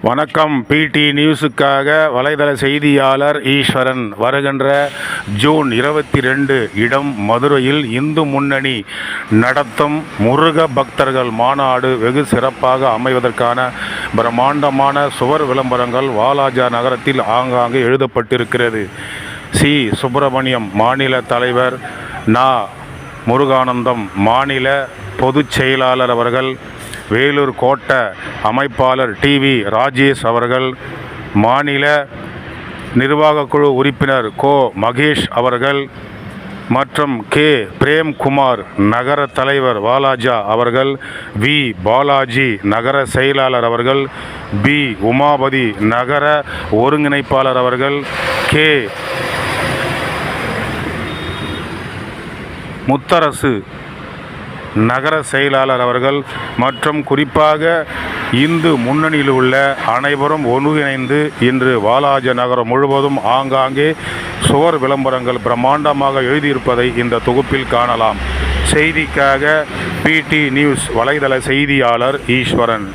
வணக்கம். பிடி நியூஸுக்காக வலைதள செய்தியாளர் ஈஸ்வரன். வருகின்ற ஜூன் 22 இடம் மதுரையில் இந்து முன்னணி நடத்தும் முருக பக்தர்கள் மாநாடு வெகு சிறப்பாக அமைவதற்கான பிரம்மாண்டமான சுவர் விளம்பரங்கள் வாலாஜா நகரத்தில் ஆங்காங்கே எழுதப்பட்டிருக்கிறது. சி. சுப்பிரமணியம் மாநில தலைவர், நா. முருகானந்தம் மாநில பொதுச் செயலாளர் அவர்கள், வேலூர் கோட்ட அமைப்பாளர் டிவி ராஜேஷ் அவர்கள், மாநில நிர்வாகக்குழு உறுப்பினர் கோ. மகேஷ் அவர்கள் மற்றும் கே. பிரேம்குமார் நகர தலைவர் வாலாஜா அவர்கள், வி. பாலாஜி நகர செயலாளர் அவர்கள், பி. உமாபதி நகர ஒருங்கிணைப்பாளர் அவர்கள், கே. முத்தரசு நகர செயலாளர் அவர்கள் மற்றும் குறிப்பாக இந்து முன்னணியில் உள்ள அனைவரும் ஒருங்கிணைந்து இன்று வாலாஜா நகரம் முழுவதும் ஆங்காங்கே சுவர் விளம்பரங்கள் பிரம்மாண்டமாக எழுதியிருப்பதை இந்த தொகுப்பில் காணலாம். செய்திக்காக பிடி நியூஸ் வலைதள செய்தியாளர் ஈஸ்வரன்.